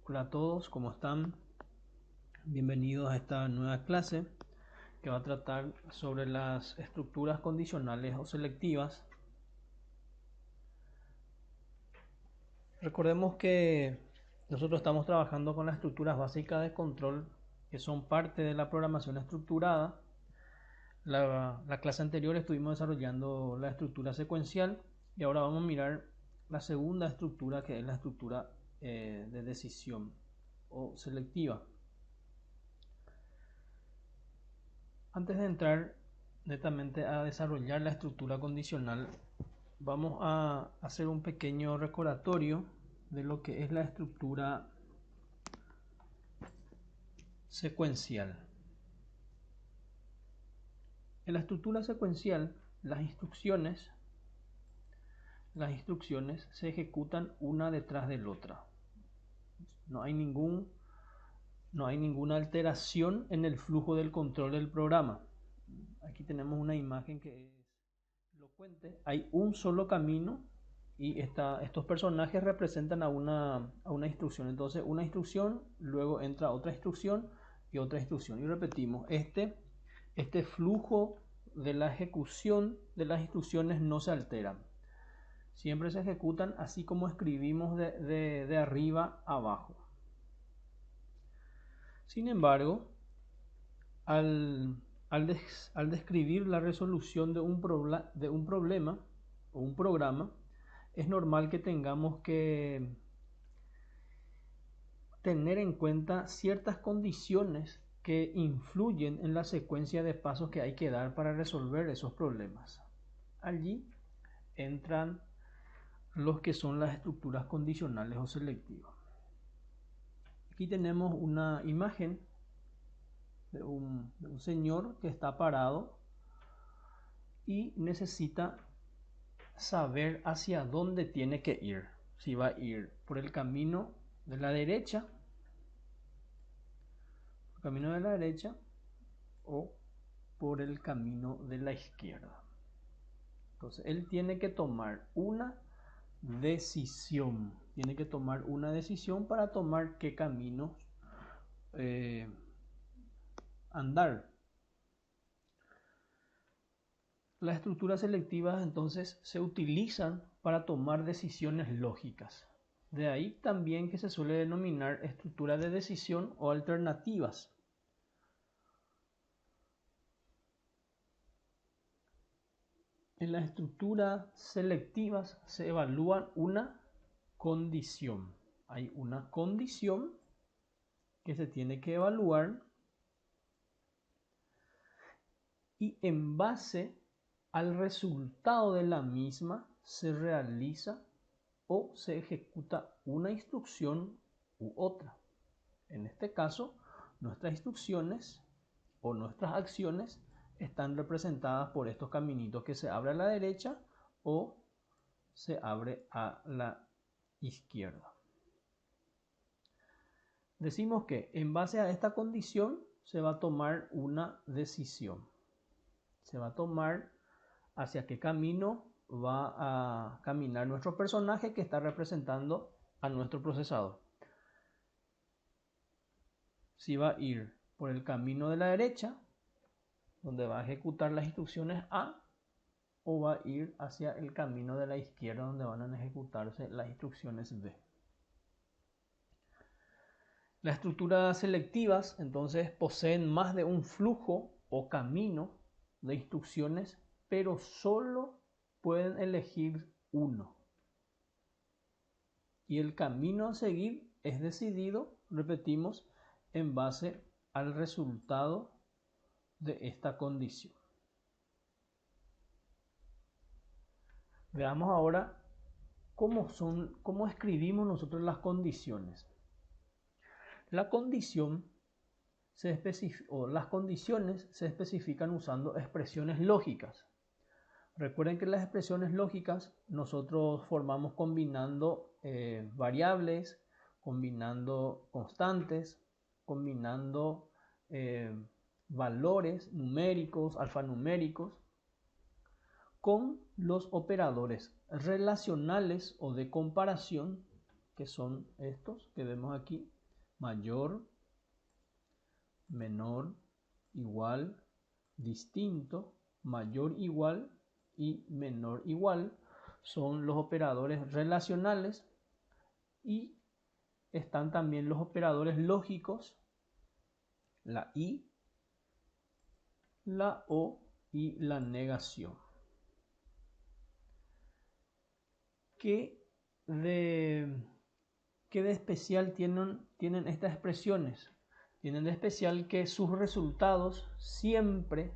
Hola a todos, ¿cómo están? Bienvenidos a esta nueva clase que va a tratar sobre las estructuras condicionales o selectivas. Recordemos que nosotros estamos trabajando con las estructuras básicas de control que son parte de la programación estructurada. La clase anterior estuvimos desarrollando la estructura secuencial y ahora vamos a mirar la segunda estructura, que es la estructura de decisión o selectiva. Antes de entrar netamente a desarrollar la estructura condicional, vamos a hacer un pequeño recordatorio de lo que es la estructura secuencial. En la estructura secuencial, las instrucciones se ejecutan una detrás de la otra. No hay ninguna alteración en el flujo del control del programa. Aquí tenemos una imagen que es elocuente. Hay un solo camino y estos personajes representan a una instrucción. Entonces, una instrucción, luego entra otra instrucción y otra instrucción. Y repetimos, este flujo de la ejecución de las instrucciones no se altera. Siempre se ejecutan así como escribimos de arriba a abajo. Sin embargo, al describir la resolución de un problema o un programa, es normal que tengamos que tener en cuenta ciertas condiciones que influyen en la secuencia de pasos que hay que dar para resolver esos problemas. Allí entran los que son las estructuras condicionales o selectivas. Aquí tenemos una imagen de un señor que está parado y necesita saber hacia dónde tiene que ir. Si va a ir por el camino de la derecha, o por el camino de la izquierda. Entonces él tiene que tomar una decisión. Para tomar qué camino andar. Las estructuras selectivas entonces se utilizan para tomar decisiones lógicas. De ahí también que se suele denominar estructura de decisión o alternativas. En las estructuras selectivas se evalúa una condición. Hay una condición que se tiene que evaluar y en base al resultado de la misma se realiza o se ejecuta una instrucción u otra. En este caso, nuestras instrucciones o nuestras acciones están representadas por estos caminitos que se abre a la derecha o se abre a la izquierda. Decimos que en base a esta condición se va a tomar una decisión. Se va a tomar hacia qué camino va a caminar nuestro personaje que está representando a nuestro procesador. Si va a ir por el camino de la derecha, donde va a ejecutar las instrucciones A, o va a ir hacia el camino de la izquierda, donde van a ejecutarse las instrucciones B. Las estructuras selectivas entonces poseen más de un flujo o camino de instrucciones, pero solo pueden elegir uno. Y el camino a seguir es decidido, repetimos, en base al resultado de esta condición. Veamos ahora cómo escribimos nosotros las condiciones. Las condiciones se especifican usando expresiones lógicas. Recuerden que las expresiones lógicas nosotros formamos combinando variables, combinando constantes, combinando valores numéricos, alfanuméricos, con los operadores relacionales o de comparación que son estos que vemos aquí: mayor, menor, igual, distinto, mayor, igual y menor, igual. Son los operadores relacionales, y están también los operadores lógicos, la y, la o y la negación. ¿Qué de especial tienen estas expresiones? Tienen de especial que sus resultados siempre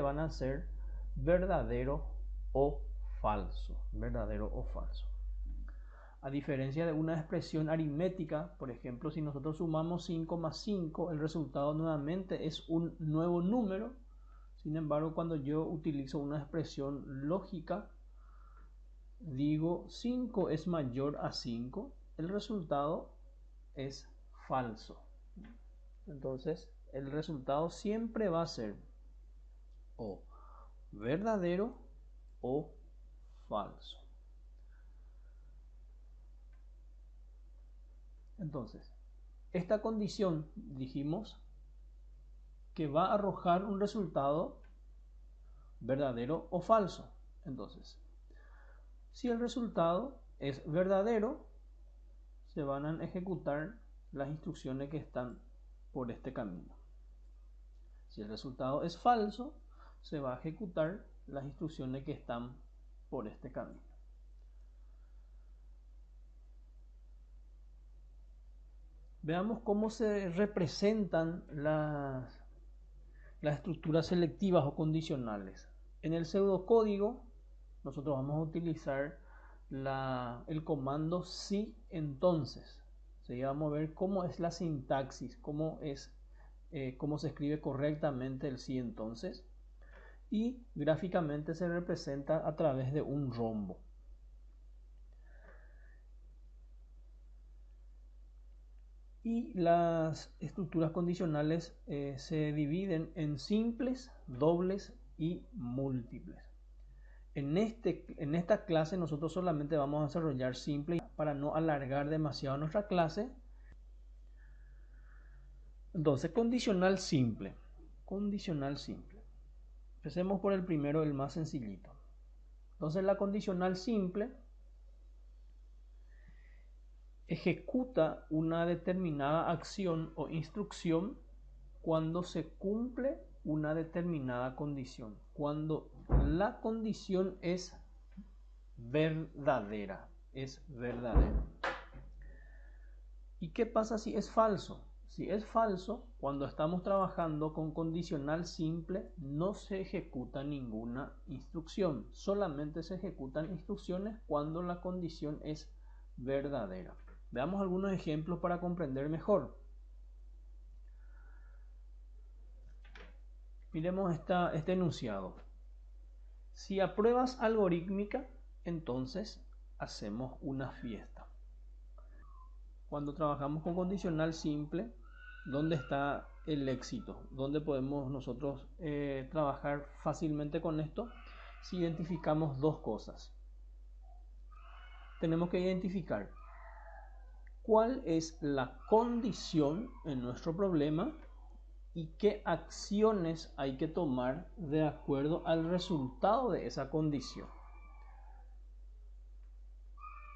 van a ser verdadero o falso. Verdadero o falso. A diferencia de una expresión aritmética, por ejemplo, si nosotros sumamos 5 más 5, el resultado nuevamente es un nuevo número. Sin embargo, cuando yo utilizo una expresión lógica, digo 5 es mayor a 5, el resultado es falso. Entonces, el resultado siempre va a ser o verdadero o falso. Entonces, esta condición dijimos que va a arrojar un resultado verdadero o falso. Entonces, si el resultado es verdadero, se van a ejecutar las instrucciones que están por este camino. Si el resultado es falso, se va a ejecutar las instrucciones que están por este camino. Veamos cómo se representan las estructuras selectivas o condicionales. En el pseudocódigo, nosotros vamos a utilizar el comando si entonces. Vamos a ver cómo es la sintaxis, cómo se escribe correctamente el si entonces. Y gráficamente se representa a través de un rombo. Y las estructuras condicionales se dividen en simples, dobles y múltiples. En esta clase nosotros solamente vamos a desarrollar simple para no alargar demasiado nuestra clase. Entonces, condicional simple. Condicional simple. Empecemos por el primero, el más sencillito. Entonces, la condicional simple ejecuta una determinada acción o instrucción cuando se cumple una determinada condición. Cuando la condición es verdadera. Es verdadera. ¿Y qué pasa si es falso? Si es falso, cuando estamos trabajando con condicional simple, no se ejecuta ninguna instrucción. Solamente se ejecutan instrucciones cuando la condición es verdadera. Veamos algunos ejemplos para comprender mejor. Miremos este enunciado. Si apruebas algorítmica, entonces hacemos una fiesta. Cuando trabajamos con condicional simple, ¿dónde está el éxito? ¿Dónde podemos nosotros trabajar fácilmente con esto? Si identificamos dos cosas. Tenemos que identificar cuál es la condición en nuestro problema y qué acciones hay que tomar de acuerdo al resultado de esa condición.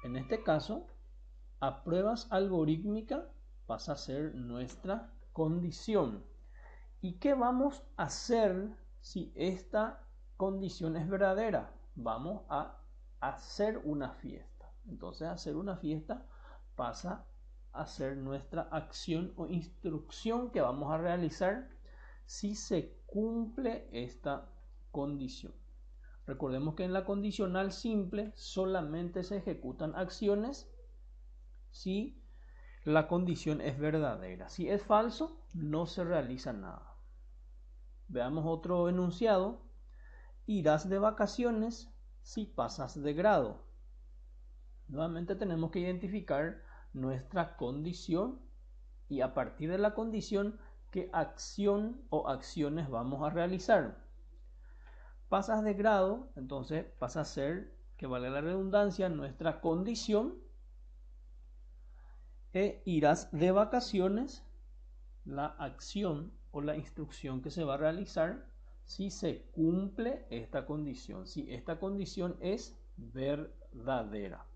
En este caso, apruebas algorítmica pasa a ser nuestra condición. ¿Y qué vamos a hacer si esta condición es verdadera? Vamos a hacer una fiesta. Entonces, hacer una fiesta pasa a ser nuestra acción o instrucción que vamos a realizar si se cumple esta condición. Recordemos que en la condicional simple solamente se ejecutan acciones si la condición es verdadera. Si es falso, no se realiza nada. Veamos otro enunciado. Irás de vacaciones si pasas de grado. Nuevamente tenemos que identificar nuestra condición y a partir de la condición qué acción o acciones vamos a realizar. Pasas de grado, entonces pasa a ser, que vale la redundancia, nuestra condición, e irás de vacaciones, la acción o la instrucción que se va a realizar si se cumple esta condición, si esta condición es verdadera.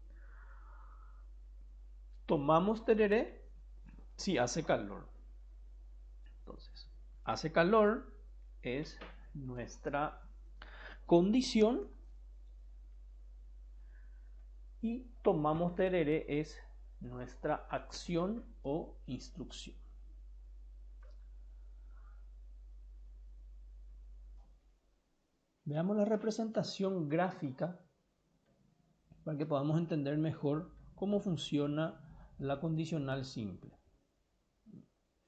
Tomamos tereré si hace calor. Entonces, hace calor es nuestra condición y tomamos tereré es nuestra acción o instrucción. Veamos la representación gráfica para que podamos entender mejor cómo funciona la condicional simple.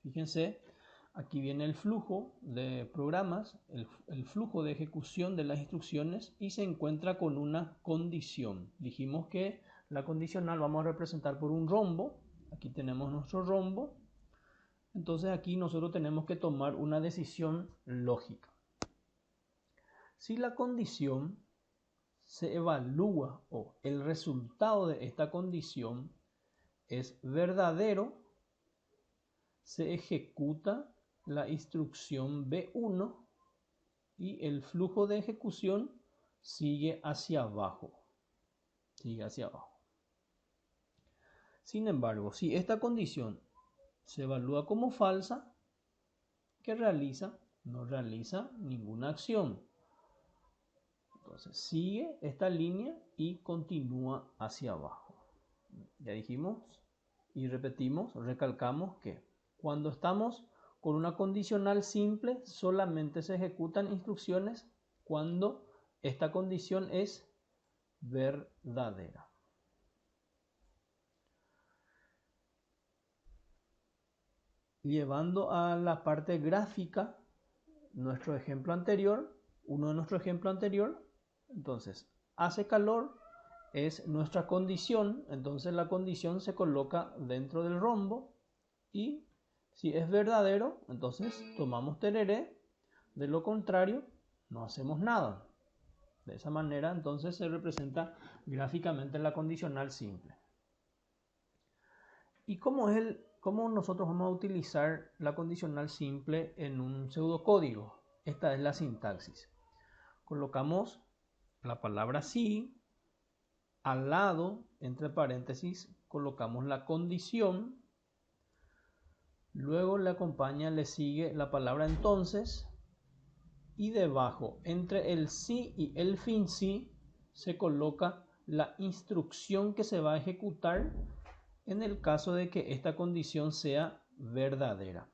Fíjense, aquí viene el flujo de programas, el flujo de ejecución de las instrucciones y se encuentra con una condición. Dijimos que la condicional vamos a representar por un rombo. Aquí tenemos nuestro rombo. Entonces aquí nosotros tenemos que tomar una decisión lógica. Si la condición se evalúa o el resultado de esta condición es verdadero, se ejecuta la instrucción B1 y el flujo de ejecución sigue hacia abajo. Sin embargo, si esta condición se evalúa como falsa, ¿qué realiza? No realiza ninguna acción. Entonces sigue esta línea y continúa hacia abajo. Ya dijimos y repetimos, recalcamos que cuando estamos con una condicional simple solamente se ejecutan instrucciones cuando esta condición es verdadera. Llevando a la parte gráfica nuestro ejemplo anterior, uno de nuestro ejemplo anterior, entonces hace calor es nuestra condición, entonces la condición se coloca dentro del rombo y si es verdadero, entonces tomamos tereré, de lo contrario no hacemos nada. De esa manera entonces se representa gráficamente la condicional simple. ¿Y cómo nosotros vamos a utilizar la condicional simple en un pseudocódigo? Esta es la sintaxis. Colocamos la palabra sí, al lado, entre paréntesis, colocamos la condición, luego le sigue la palabra entonces, y debajo, entre el sí y el fin sí, se coloca la instrucción que se va a ejecutar en el caso de que esta condición sea verdadera.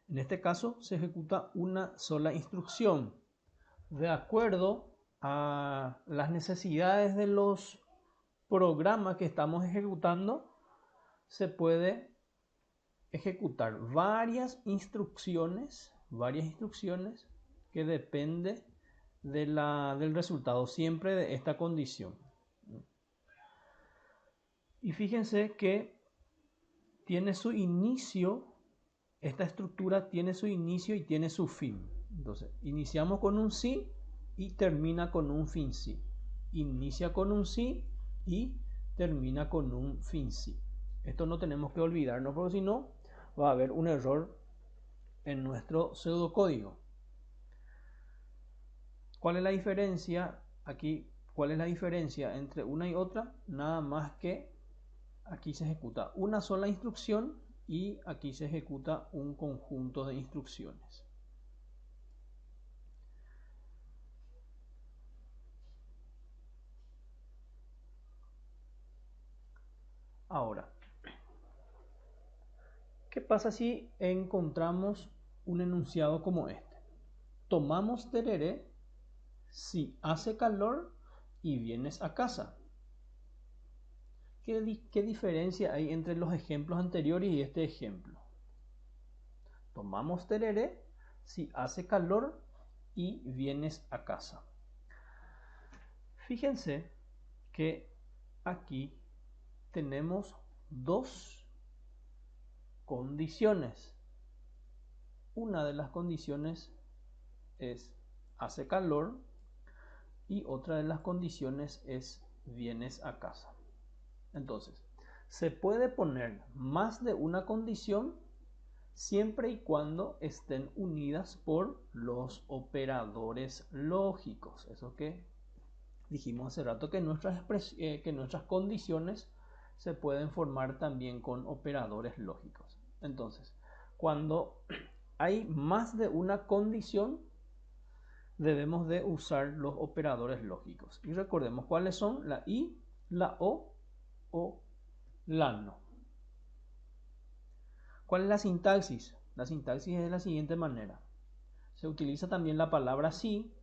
En este caso se ejecuta una sola instrucción. De acuerdo a las necesidades de los programas que estamos ejecutando, se puede ejecutar varias instrucciones que depende del resultado siempre de esta condición. Y fíjense que tiene su inicio, esta estructura tiene su inicio y tiene su fin. Entonces, iniciamos con un sí y termina con un fin sí. Inicia con un sí y termina con un fin sí. Esto no tenemos que olvidarnos porque si no va a haber un error en nuestro pseudocódigo. ¿Cuál es la diferencia aquí? ¿Cuál es la diferencia entre una y otra? Nada más que aquí se ejecuta una sola instrucción y aquí se ejecuta un conjunto de instrucciones. Ahora, ¿qué pasa si encontramos un enunciado como este? Tomamos tereré si hace calor y vienes a casa. ¿Qué diferencia hay entre los ejemplos anteriores y este ejemplo? Tomamos tereré si hace calor y vienes a casa. Fíjense que aquí tenemos dos condiciones. Una de las condiciones es hace calor y otra de las condiciones es vienes a casa. Entonces, Se puede poner más de una condición siempre y cuando estén unidas por los operadores lógicos. Eso que dijimos hace rato, que nuestras condiciones se pueden formar también con operadores lógicos. Entonces, cuando hay más de una condición, debemos de usar los operadores lógicos. Y recordemos cuáles son: la y, la o la no. ¿Cuál es la sintaxis? La sintaxis es de la siguiente manera. Se utiliza también la palabra sí.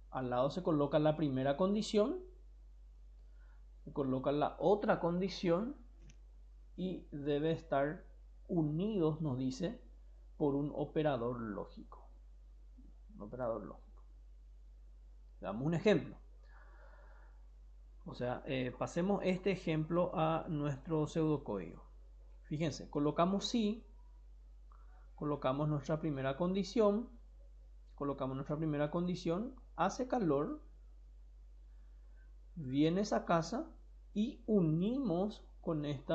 Al lado se coloca la primera condición, se coloca la otra condición y debe estar unidos, nos dice, por un operador lógico. Un operador lógico. Damos un ejemplo. O sea, pasemos este ejemplo a nuestro pseudocódigo. Fíjense, colocamos sí, colocamos nuestra primera condición, hace calor, viene esa casa y unimos con este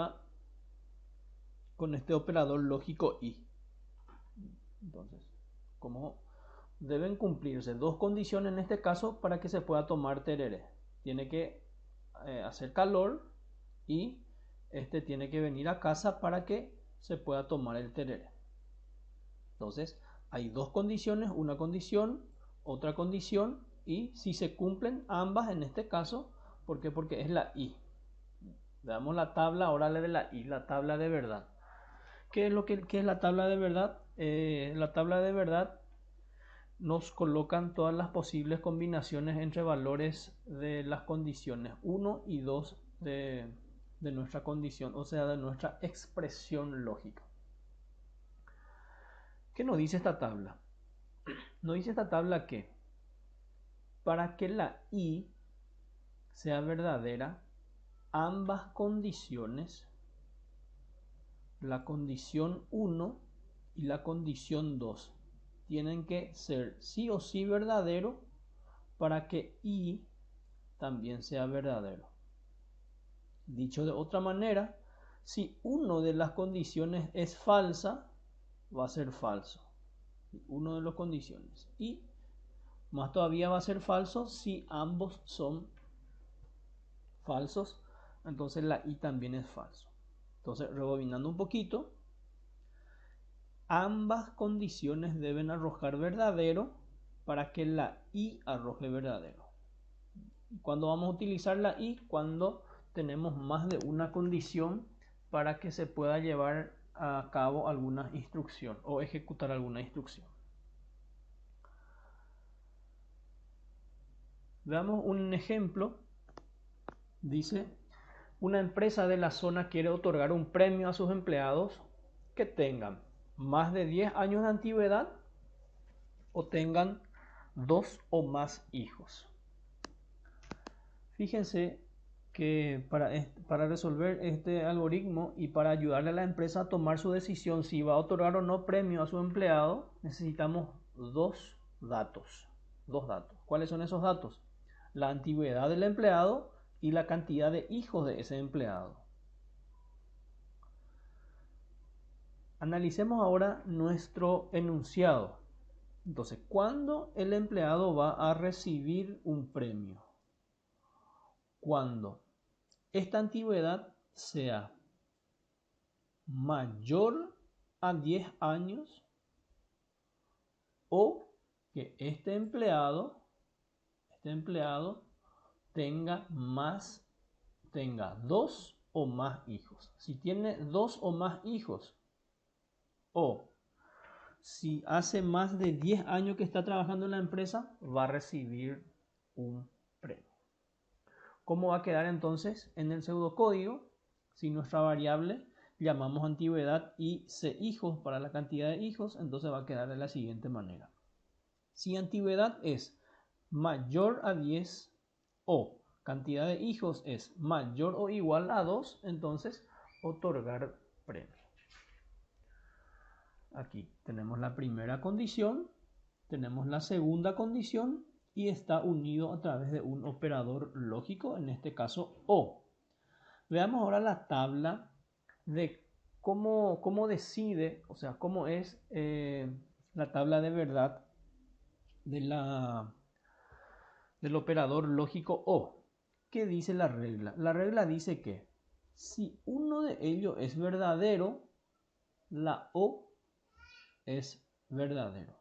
operador lógico y. Entonces, como deben cumplirse dos condiciones en este caso para que se pueda tomar tereré. Tiene que hacer calor y este tiene que venir a casa para que se pueda tomar el tereré. Entonces, hay dos condiciones, una condición, otra condición, y si se cumplen ambas en este caso, ¿por qué? Porque es la y. Veamos la tabla ahora de la y, la tabla de verdad. ¿Qué es la tabla de verdad? La tabla de verdad nos colocan todas las posibles combinaciones entre valores de las condiciones 1 y 2 de nuestra condición, o sea, de nuestra expresión lógica. ¿Qué nos dice esta tabla? Nos dice esta tabla que para que la y sea verdadera, ambas condiciones, la condición 1 y la condición 2, tienen que ser sí o sí verdadero para que y también sea verdadero. Dicho de otra manera, si una de las condiciones es falsa, va a ser falso. Una de las condiciones. Y más todavía va a ser falso si ambos son falsos. Entonces la y también es falso. Entonces, rebobinando un poquito, ambas condiciones deben arrojar verdadero para que la y arroje verdadero. ¿Cuándo vamos a utilizar la y? Cuando tenemos más de una condición para que se pueda llevar a cabo alguna instrucción o ejecutar alguna instrucción. Veamos un ejemplo. Dice, una empresa de la zona quiere otorgar un premio a sus empleados que tengan más de 10 años de antigüedad o tengan 2 o más hijos. Fíjense que para resolver este algoritmo y para ayudarle a la empresa a tomar su decisión si va a otorgar o no premio a su empleado, necesitamos dos datos. ¿Cuáles son esos datos? La antigüedad del empleado y la cantidad de hijos de ese empleado. Analicemos ahora nuestro enunciado. Entonces, ¿cuándo el empleado va a recibir un premio? Cuando esta antigüedad sea mayor a 10 años o que este empleado tenga 2 o más hijos. Si tiene 2 o más hijos o si hace más de 10 años que está trabajando en la empresa, va a recibir un premio. ¿Cómo va a quedar entonces en el pseudocódigo? Si nuestra variable llamamos antigüedad y c hijos para la cantidad de hijos, entonces va a quedar de la siguiente manera. Si antigüedad es mayor a 10 o cantidad de hijos es mayor o igual a 2, entonces otorgar premio. Aquí tenemos la primera condición, tenemos la segunda condición y está unido a través de un operador lógico, en este caso o. Veamos ahora la tabla de cómo decide, o sea, cómo es la tabla de verdad de del operador lógico O. ¿Qué dice la regla? La regla dice que si uno de ellos es verdadero, la O es verdadero.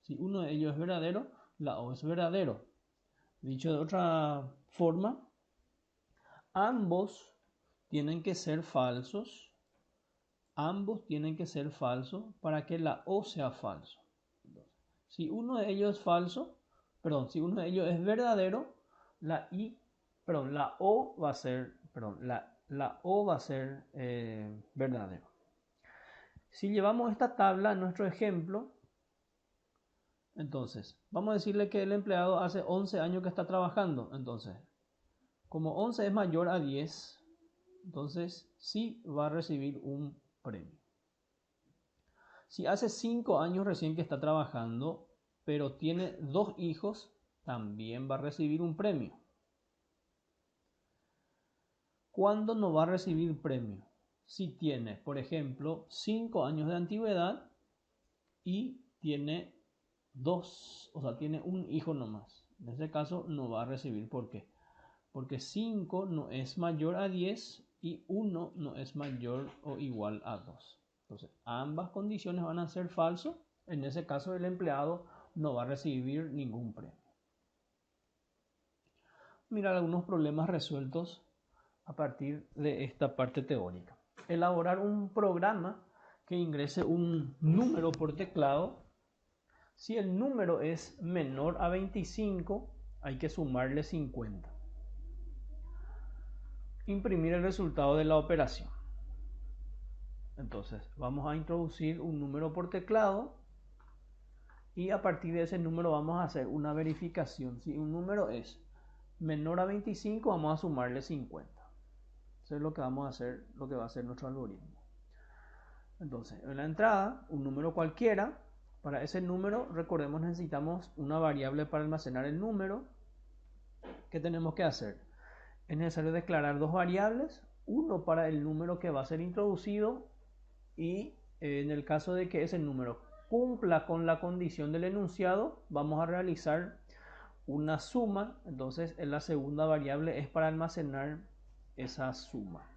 Si uno de ellos es verdadero, la O es verdadero. Dicho de otra forma, ambos tienen que ser falsos. Ambos tienen que ser falsos para que la O sea falso. Si uno de ellos es falso, perdón, si uno de ellos es verdadero, la O va a ser, la O va a ser verdadero. Si llevamos esta tabla a nuestro ejemplo, entonces, vamos a decirle que el empleado hace 11 años que está trabajando. Entonces, como 11 es mayor a 10, entonces sí va a recibir un premio. Si hace 5 años recién que está trabajando, pero tiene 2 hijos, también va a recibir un premio. ¿Cuándo no va a recibir premio? Si tiene, por ejemplo, 5 años de antigüedad y tiene 2, o sea, tiene un hijo nomás. En ese caso no va a recibir. ¿Por qué? Porque 5 no es mayor a 10 y 1 no es mayor o igual a 2. Entonces, ambas condiciones van a ser falsos. En ese caso, el empleado no va a recibir ningún premio. Mirar algunos problemas resueltos a partir de esta parte teórica. Elaborar un programa que ingrese un número por teclado. Si el número es menor a 25, hay que sumarle 50. Imprimir el resultado de la operación. Entonces, vamos a introducir un número por teclado y a partir de ese número vamos a hacer una verificación. Si un número es menor a 25, vamos a sumarle 50. Eso es lo que vamos a hacer, lo que va a hacer nuestro algoritmo. Entonces, en la entrada, un número cualquiera. Para ese número, recordemos, necesitamos una variable para almacenar el número. ¿Qué tenemos que hacer? Es necesario declarar dos variables, uno para el número que va a ser introducido y en el caso de que ese número cumpla con la condición del enunciado, vamos a realizar una suma. Entonces, la segunda variable es para almacenar esa suma.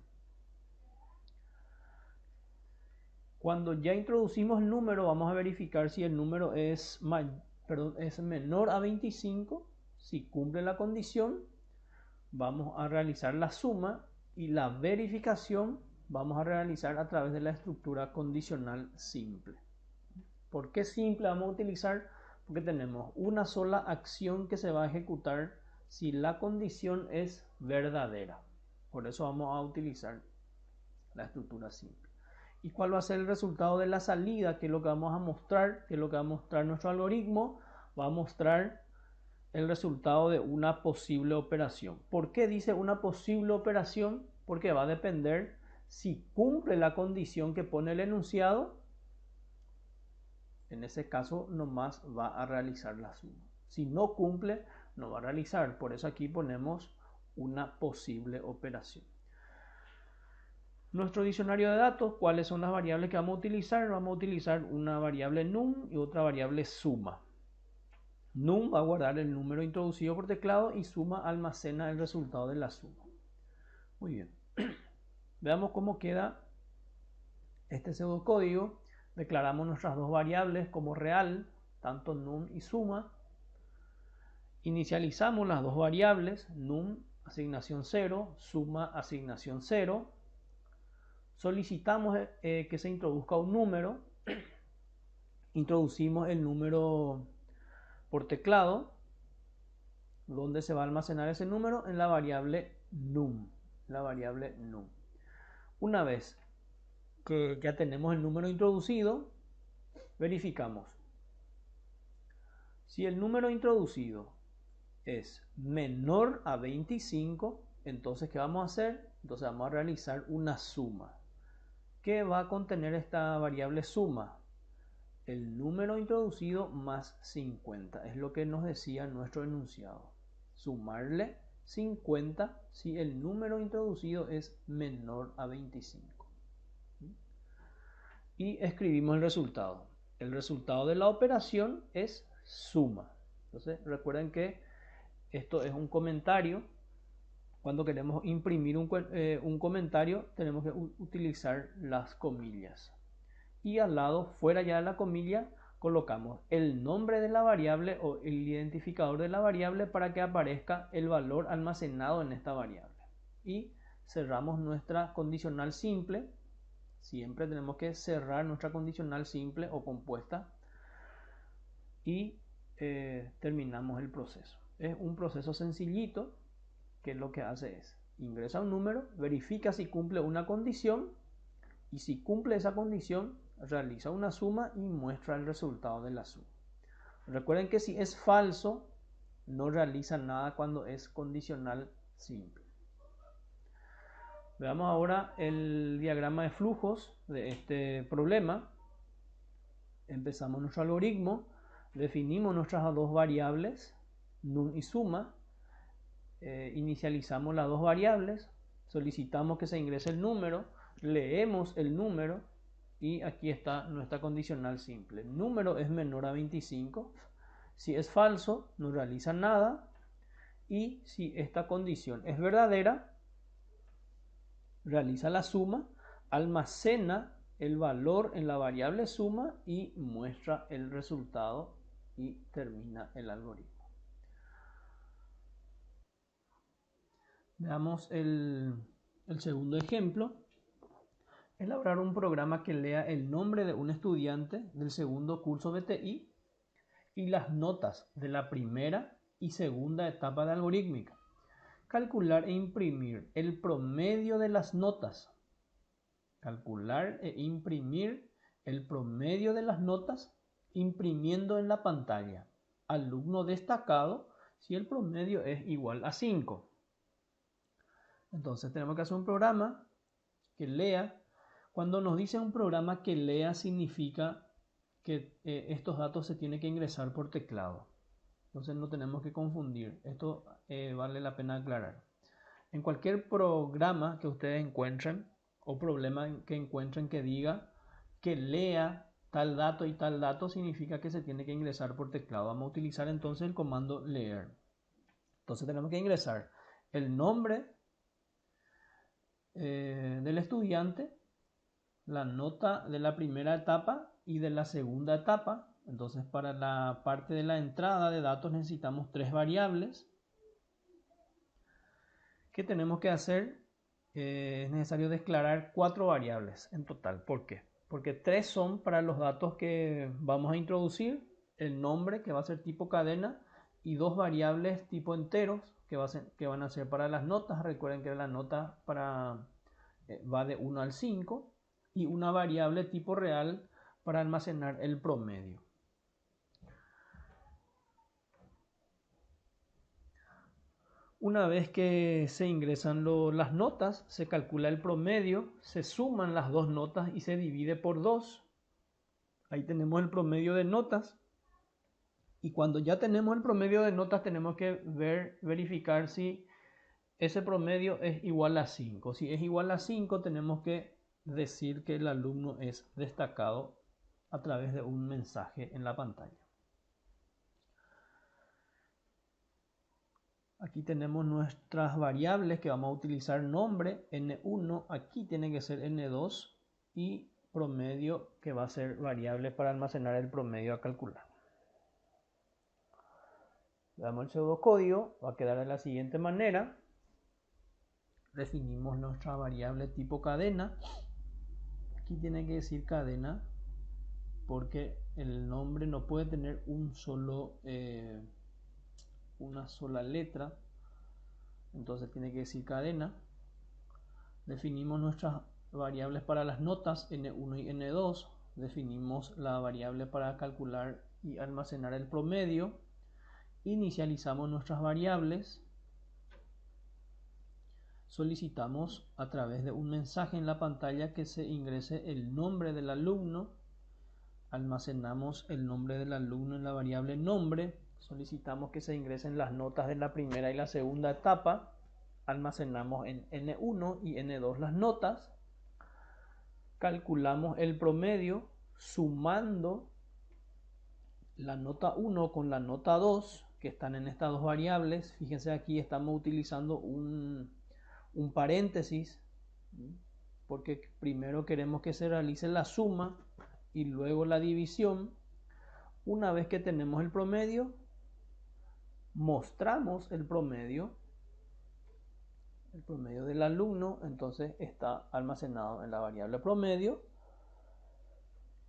Cuando ya introducimos el número, vamos a verificar si el número es menor a 25. Si cumple la condición, vamos a realizar la suma y la verificación vamos a realizar a través de la estructura condicional simple. ¿Por qué simple vamos a utilizar? Porque tenemos una sola acción que se va a ejecutar si la condición es verdadera. Por eso vamos a utilizar la estructura simple. ¿Y cuál va a ser el resultado de la salida? ¿Qué es lo que vamos a mostrar? ¿Qué es lo que va a mostrar nuestro algoritmo? Va a mostrar el resultado de una posible operación. ¿Por qué dice una posible operación? Porque va a depender si cumple la condición que pone el enunciado. En ese caso nomás va a realizar la suma. Si no cumple, no va a realizar. Por eso aquí ponemos una posible operación. Nuestro diccionario de datos, ¿cuáles son las variables que vamos a utilizar? Vamos a utilizar una variable num y otra variable suma. Num va a guardar el número introducido por teclado y suma almacena el resultado de la suma. Muy bien. Veamos cómo queda este pseudocódigo. Declaramos nuestras dos variables como real, tanto num y suma. Inicializamos las dos variables, num asignación 0, suma asignación 0. Solicitamos que se introduzca un número. Introducimos el número por teclado, donde se va a almacenar ese número en la variable num. Una vez que ya tenemos el número introducido, verificamos. Si el número introducido es menor a 25, entonces ¿qué vamos a hacer? Entonces vamos a realizar una suma. ¿Qué va a contener esta variable suma? El número introducido más 50. Es lo que nos decía nuestro enunciado. Sumarle 50 si el número introducido es menor a 25. Y escribimos el resultado. El resultado de la operación es suma. Entonces recuerden que esto es un comentario. Cuando queremos imprimir un comentario tenemos que utilizar las comillas. Y al lado, fuera ya de la comilla, colocamos el nombre de la variable o el identificador de la variable para que aparezca el valor almacenado en esta variable. Y cerramos nuestra condicional simple. Siempre tenemos que cerrar nuestra condicional simple o compuesta. Y terminamos el proceso. Es un proceso sencillito que lo que hace es ingresa un número, verifica si cumple una condición y si cumple esa condición realiza una suma y muestra el resultado de la suma. Recuerden que si es falso no realiza nada cuando es condicional simple. Veamos ahora el diagrama de flujos de este problema. Empezamos nuestro algoritmo, definimos nuestras dos variables, num y suma, inicializamos las dos variables, solicitamos que se ingrese el número, leemos el número y aquí está nuestra condicional simple. El número es menor a 25, si es falso no realiza nada y si esta condición es verdadera realiza la suma, almacena el valor en la variable suma y muestra el resultado y termina el algoritmo. Veamos el segundo ejemplo. Elaborar un programa que lea el nombre de un estudiante del segundo curso BTI y las notas de la primera y segunda etapa de algorítmica. Calcular e imprimir el promedio de las notas. Calcular e imprimir el promedio de las notas imprimiendo en la pantalla. Alumno destacado si el promedio es igual a 5. Entonces tenemos que hacer un programa que lea. Cuando nos dice un programa que lea significa que estos datos se tienen que ingresar por teclado. Entonces no tenemos que confundir. Esto vale la pena aclarar. En cualquier programa que ustedes encuentren o problema que encuentren que diga que lea tal dato y tal dato significa que se tiene que ingresar por teclado. Vamos a utilizar entonces el comando leer. Entonces tenemos que ingresar el nombre del estudiante, la nota de la primera etapa y de la segunda etapa. Entonces para la parte de la entrada de datos necesitamos tres variables. ¿Qué tenemos que hacer? Es necesario declarar 4 variables en total. ¿Por qué? Porque 3 son para los datos que vamos a introducir, el nombre que va a ser tipo cadena y 2 variables tipo enteros que van a ser para las notas. Recuerden que la nota va de 1 al 5 y una variable tipo real para almacenar el promedio. Una vez que se ingresan las notas, se calcula el promedio, se suman las dos notas y se divide por 2. Ahí tenemos el promedio de notas. Y cuando ya tenemos el promedio de notas, tenemos que verificar si ese promedio es igual a 5. Si es igual a 5, tenemos que decir que el alumno es destacado a través de un mensaje en la pantalla. Aquí tenemos nuestras variables que vamos a utilizar: nombre, N1, aquí tiene que ser N2 y promedio, que va a ser variable para almacenar el promedio a calcular. Veamos el pseudocódigo, va a quedar de la siguiente manera. Definimos nuestra variable tipo cadena. Aquí tiene que decir cadena porque el nombre no puede tener una sola letra, entonces tiene que decir cadena. Definimos nuestras variables para las notas N1 y N2, definimos la variable para calcular y almacenar el promedio, inicializamos nuestras variables, solicitamos a través de un mensaje en la pantalla que se ingrese el nombre del alumno, almacenamos el nombre del alumno en la variable nombre, solicitamos que se ingresen las notas de la primera y la segunda etapa, almacenamos en N1 y N2 las notas, calculamos el promedio sumando la nota 1 con la nota 2 que están en estas dos variables. Fíjense, aquí estamos utilizando un paréntesis porque primero queremos que se realice la suma y luego la división. Una vez que tenemos el promedio, mostramos el promedio del alumno, entonces está almacenado en la variable promedio.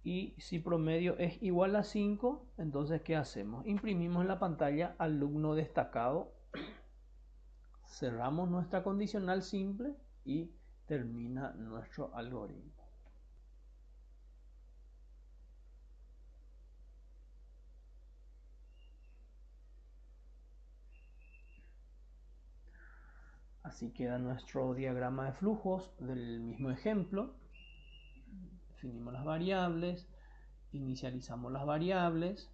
Y si promedio es igual a 5, entonces ¿qué hacemos? Imprimimos en la pantalla alumno destacado, cerramos nuestra condicional simple y termina nuestro algoritmo. Así queda nuestro diagrama de flujos del mismo ejemplo. Definimos las variables, inicializamos las variables,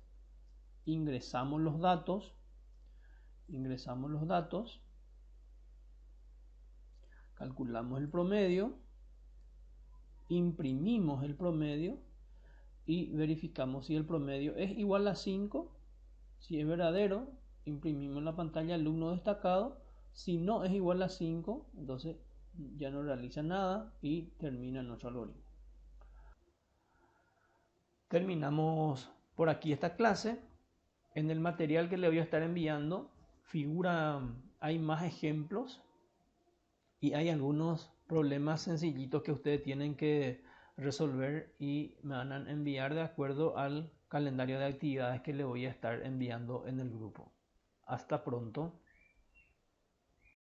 ingresamos los datos, calculamos el promedio, imprimimos el promedio y verificamos si el promedio es igual a 5. Si es verdadero, imprimimos en la pantalla alumno destacado. Si no es igual a 5, entonces ya no realiza nada y termina nuestro algoritmo. Terminamos por aquí esta clase. En el material que le voy a estar enviando hay más ejemplos y hay algunos problemas sencillitos que ustedes tienen que resolver y me van a enviar de acuerdo al calendario de actividades que le voy a estar enviando en el grupo. Hasta pronto.